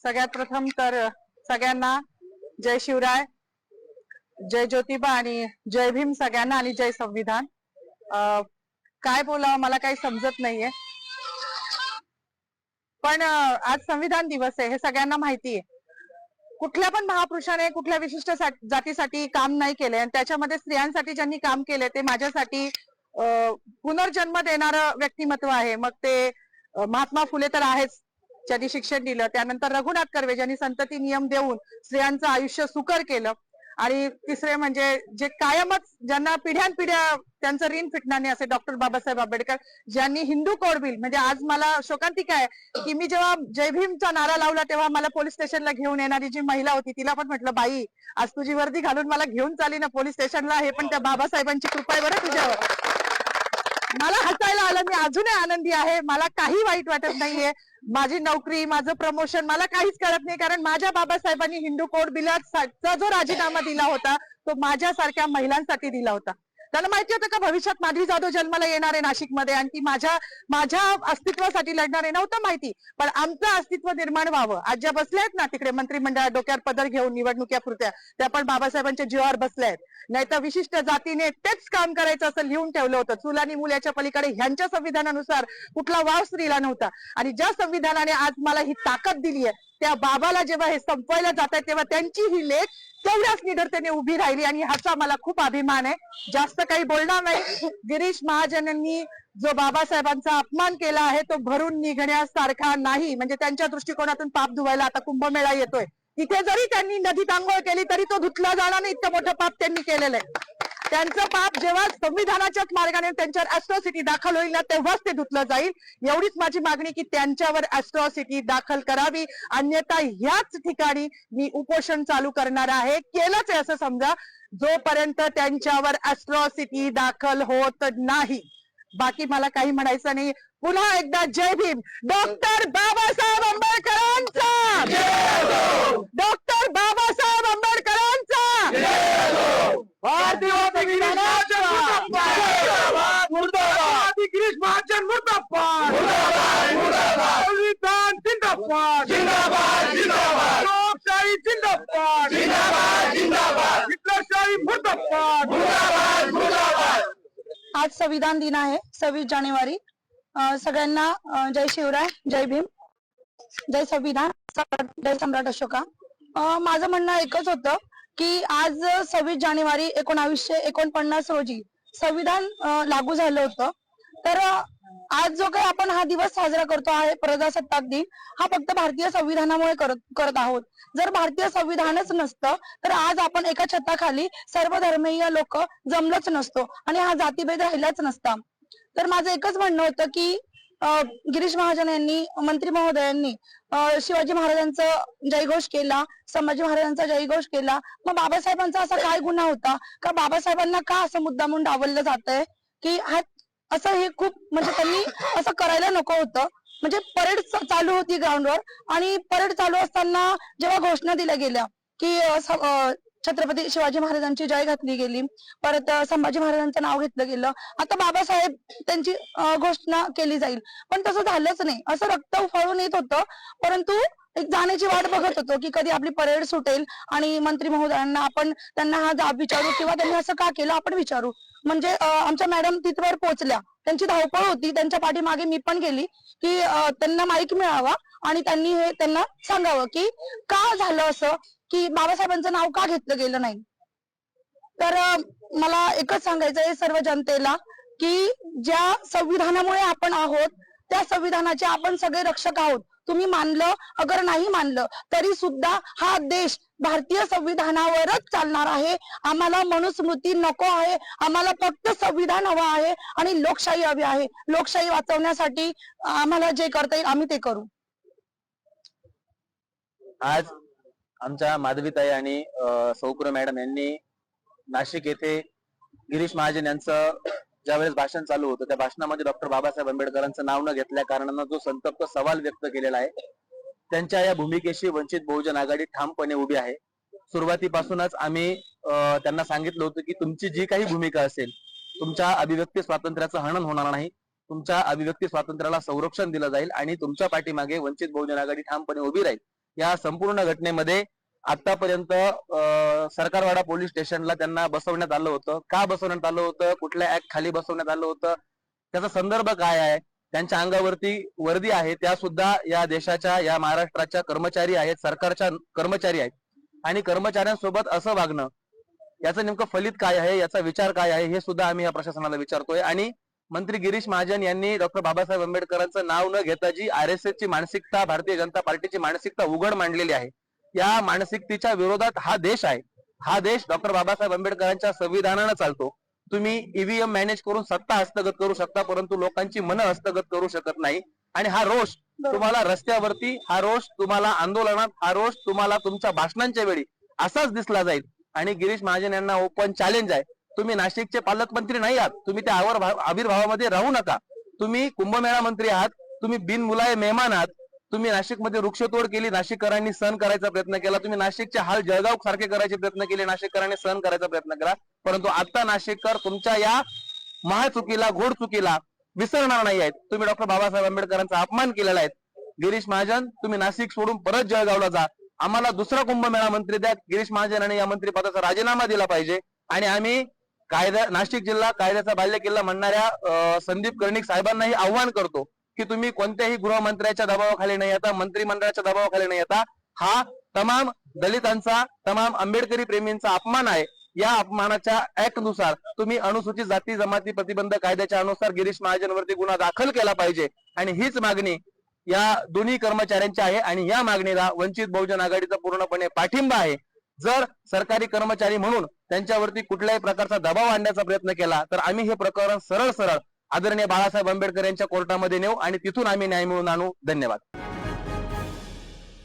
सगळ्यात प्रथम तर सगळ्यांना जय शिवराय, जय ज्योतिबा आणि जय भीम सगळ्यांना आणि जय संविधान. काय बोलावं मला काही समजत नाहीये, पण आज संविधान दिवस आहे हे सगळ्यांना माहिती आहे. कुठल्या पण महापुरुषाने कुठल्या विशिष्ट जातीसाठी काम नाही केले आणि त्याच्यामध्ये स्त्रियांसाठी ज्यांनी काम केले ते माझ्यासाठी पुनर्जन्म देणारं व्यक्तिमत्व आहे. मग ते महात्मा फुले तर आहेच, ज्यांनी शिक्षण दिलं. त्यानंतर रघुनाथ कर्वे ज्यांनी संतती नियम देऊन स्त्रियांचं आयुष्य सुकर केलं. आणि तिसरे म्हणजे जे कायमच ज्यांना पिढ्यानपिढ्या त्यांचं ऋण फिटणार नाही असे डॉक्टर बाबासाहेब आंबेडकर, ज्यांनी हिंदू कोड बिल, म्हणजे आज मला शोकांतिका आहे की मी जेव्हा जय भीमचा नारा लावला तेव्हा मला पोलीस स्टेशनला घेऊन येणारी जी महिला होती तिला पण म्हटलं, बाई आज तुझी वर्दी घालून मला घेऊन चाली ना पोलीस स्टेशनला, हे पण त्या बाबासाहेबांची कृपा आहे बरं तुझ्यावर. मला हसायला आलं, मी अजूनही आनंदी आहे, मला काही वाईट वाटत नाहीये. माझी नोकरी, माझं प्रमोशन मला काहीच कळत नाही, कारण माझ्या बाबासाहेबांनी हिंदू कोड बिलाचा जो राजीनामा दिला होता तो माझ्यासारख्या महिलांसाठी दिला होता. त्यांना माहिती होतं का भविष्यात माधवी जाधव जन्माला येणार आहे नाशिकमध्ये आणि ती माझ्या अस्तित्वासाठी लढणार आहे, नव्हतं माहिती. पण आमचं अस्तित्व निर्माण व्हावं, आज ज्या बसल्या आहेत ना तिकडे मंत्रिमंडळात डोक्यावर पदर घेऊन निवडणुक्या पुरत्या, त्या पण बाबासाहेबांच्या जीवावर बसल्या आहेत. नाही तर विशिष्ट जातीने तेच काम करायचं असं लिहून ठेवलं होतं. चूल आणि मुलाच्या पलीकडे ह्यांच्या संविधानानुसार कुठला वाव स्त्रीला नव्हता. आणि ज्या संविधानाने आज मला ही ताकद दिली आहे त्या बाबाला जेव्हा हे संपवायला जात आहे तेव्हा त्यांची ही लेख तेवढ्याच निडरतेने उभी राहिली आणि ह्याचा मला खूप अभिमान आहे. जास्त काही बोलणार नाही. गिरीश महाजनांनी जो बाबासाहेबांचा अपमान केला आहे तो भरून निघण्यासारखा नाही. म्हणजे त्यांच्या दृष्टिकोनातून पाप धुवायला आता कुंभमेळा येतोय, तिथे जरी त्यांनी नदीत आंघोळ केली तरी तो धुतला जाणार नाही, इतकं मोठं पाप त्यांनी केलेलं आहे. त्यांचं पाप जेव्हा संविधानाच्याच मार्गाने त्यांच्यावर ऍट्रॉसिटी दाखल होईल ना तेव्हाच ते धुतलं जाईल. एवढीच माझी मागणी की त्यांच्यावर ऍट्रॉसिटी दाखल करावी, अन्यथा ह्याच ठिकाणी मी उपोषण चालू करणार आहे. केलंच आहे असं समजा, जोपर्यंत त्यांच्यावर ऍट्रॉसिटी दाखल होत नाही. बाकी मला काही म्हणायचं नाही. पुन्हा एकदा जय भीम. डॉक्टर बाबासाहेब आंबेडकरांचा, डॉक्टर बाबासाहेब आंबेडकरांचा, भारतीय गिरीश महाजन मुर्दाबाद, संविधान जिंदाबाद, लोकशाही जिंदाबाद, हिटलरशाही मुर्दाबाद. आज संविधान दिन आहे, 26 जानेवारी. सगळ्यांना जय शिवराय, जय भीम, जय संविधान, जय सम्राट अशोका. माझं म्हणणं एकच होतं की आज 26 जानेवारी 1949 रोजी संविधान लागू झालं होतं. तर आज जो काही आपण हा दिवस साजरा करतो आहे प्रजासत्ताक दिन, हा फक्त भारतीय संविधानामुळे करत आहोत. जर भारतीय संविधानच नसतं तर आज आपण एका छताखाली सर्व धर्मीय लोक जमलोच नसतो आणि हा जातीभेद राहिलाच नसता. तर माझं एकच म्हणणं होतं की गिरीश महाजन यांनी, मंत्री महोदयांनी शिवाजी महाराजांचा जयघोष केला, संभाजी महाराजांचा जयघोष केला. मग बाबासाहेबांचा असा काय गुन्हा होता का बाबासाहेबांना का असं मुद्दामून डावललं जातंय की हा असं, हे खूप म्हणजे त्यांनी असं करायला नको होतं. म्हणजे परेड चालू होती ग्राउंडवर आणि परेड चालू असताना जेव्हा घोषणा दिल्या गेल्या की छत्रपती शिवाजी महाराजांची जय घातली गेली, परत संभाजी महाराजांचं नाव घेतलं गेलं, आता बाबासाहेब त्यांची घोषणा केली जाईल, पण तसं झालंच नाही. असं रक्त उफाळून येत होतं, परंतु एक जाण्याची वाट बघत होतो की कधी आपली परेड सुटेल आणि मंत्री महोदयांना आपण त्यांना हा जाब विचारू किंवा त्यांनी असं का केलं आपण विचारू. म्हणजे आमच्या मॅडम तिथवर पोहोचल्या, त्यांची धावपळ होती, त्यांच्या पाठीमागे मी पण गेली की त्यांना माईक मिळावा आणि त्यांनी हे त्यांना सांगावं की का झालं असं, की बाबासाहेबांचं नाव का घेतलं गेलं नाही. तर मला एकच सांगायचं आहे सर्व जनतेला की ज्या संविधानामुळे आपण आहोत त्या संविधानाचे आपण सगळे रक्षक आहोत. तुम्ही मानलं अगर नाही मानलं तरी सुद्धा हा देश भारतीय संविधानावरच चालणार आहे. आम्हाला मनुस्मृती नको आहे, आम्हाला फक्त संविधान हवं आहे आणि लोकशाही हवी आहे. लोकशाही वाचवण्यासाठी आम्हाला जे करता येईल आम्ही ते करू. आज आमच्या माधवीताई आणि सौकुर मॅडम यांनी नाशिक येथे गिरीश महाजन यांचं ज्यावेळेस भाषण चालू होतं त्या भाषणामध्ये डॉक्टर बाबासाहेब आंबेडकरांचं नाव न घेतल्या कारणानं जो संतप्त सवाल व्यक्त केलेला आहे, त्यांच्या या भूमिकेशी वंचित बहुजन आघाडी ठामपणे उभी आहे. सुरुवातीपासूनच आम्ही त्यांना सांगितलं होतं की तुमची जी काही भूमिका असेल, तुमच्या अभिव्यक्ती स्वातंत्र्याचं हनन होणार नाही, तुमच्या अभिव्यक्ती स्वातंत्र्याला संरक्षण दिलं जाईल आणि तुमच्या पाठीमागे वंचित बहुजन आघाडी ठामपणे उभी राहील. या संपूर्ण घटनेमध्ये आतापर्यंत सरकारवाडा पोलीस स्टेशनला त्यांना बसवण्यात आलं होतं. का बसवण्यात आलं होतं, कुठल्या ऍक्ट खाली बसवण्यात आलं होतं, त्याचा संदर्भ काय आहे, त्यांच्या अंगावरती वर्दी आहे, त्या सुद्धा या देशाच्या, या महाराष्ट्राच्या कर्मचारी आहेत, सरकारच्या कर्मचारी आहेत. आणि कर्मचाऱ्यांसोबत असं वागणं, याचं नेमकं फलित काय आहे, याचा विचार काय आहे, हे सुद्धा आम्ही या प्रशासनाला विचारतोय. आणि मंत्री गिरीश महाजन यांनी डॉक्टर बाबासाहेब आंबेडकरांचं नाव न घेता जी RSS ची मानसिकता, भारतीय जनता पार्टीची मानसिकता उघड मांडलेली आहे, या मानसिकतेच्या विरोधात हा देश आहे. हा देश डॉक्टर बाबासाहेब आंबेडकरांच्या संविधानानं चालतो. तुम्ही EVM मॅनेज करून सत्ता हस्तगत करू शकता, परंतु लोकांची मनं हस्तगत करू शकत नाही. आणि हा रोष तुम्हाला रस्त्यावरती, हा रोष तुम्हाला आंदोलनात, हा रोष तुम्हाला तुमच्या भाषणांच्या वेळी असाच दिसला जाईल. आणि गिरीश महाजन यांना ओपन चॅलेंज आहे, तुम्ही नाशिकचे पालकमंत्री नाही आहात, तुम्ही त्या आविर्भावामध्ये राहू नका. तुम्ही कुंभमेळा मंत्री आहात, तुम्ही बिनमुलाय मेहमान आहात. तुम्ही नाशिकमध्ये वृक्षतोड केली, नाशिककरांनी सहन करायचा प्रयत्न केला. तुम्ही नाशिकचे हाल जळगाव सारखे करायचे प्रयत्न केले, नाशिककरांनी सहन करायचा प्रयत्न केला. परंतु आता नाशिककर तुमच्या या महाचुकीला, घोड चुकीला विसरणार नाही आहेत. तुम्ही डॉक्टर बाबासाहेब आंबेडकरांचा अपमान केलेला आहे. गिरीश महाजन, तुम्ही नाशिक सोडून परत जळगावला जा. आम्हाला दुसरा कुंभमेळा मंत्री द्या. गिरीश महाजन यांनी या मंत्रिपदाचा राजीनामा दिला पाहिजे. आणि आम्ही नाशिक जिल्हा कायद्याचा बाल्यकिल्ला म्हणणाऱ्या संदीप कर्णिक साहेबांनाही आव्हान करतो की तुम्ही कोणत्याही गृहमंत्र्याच्या दबावाखाली नाही येता, मंत्रिमंडळाच्या दबावाखाली नाही येता. हा तमाम दलितांचा, तमाम आंबेडकरी प्रेमींचा अपमान आहे. या अपमानाच्या ऍक्ट नुसार तुम्ही अनुसूचित जाती जमाती प्रतिबंध कायद्याच्या अनुसार गिरीश महाजनवरती गुन्हा दाखल केला पाहिजे. आणि हीच मागणी या दोन्ही कर्मचाऱ्यांची आहे. आणि या मागणीला वंचित बहुजन आघाडीचा पूर्णपणे पाठिंबा आहे. जर सरकारी कर्मचारी म्हणून त्यांच्यावरती कुठल्याही प्रकारचा दबाव आणण्याचा प्रयत्न केला तर आम्ही हे प्रकरण सरळ सरळ आदरणीय बाळासाहेब आंबेडकर यांच्या कोर्टामध्ये नेऊ आणि तिथून आम्ही न्याय मिळवून आणू. धन्यवाद.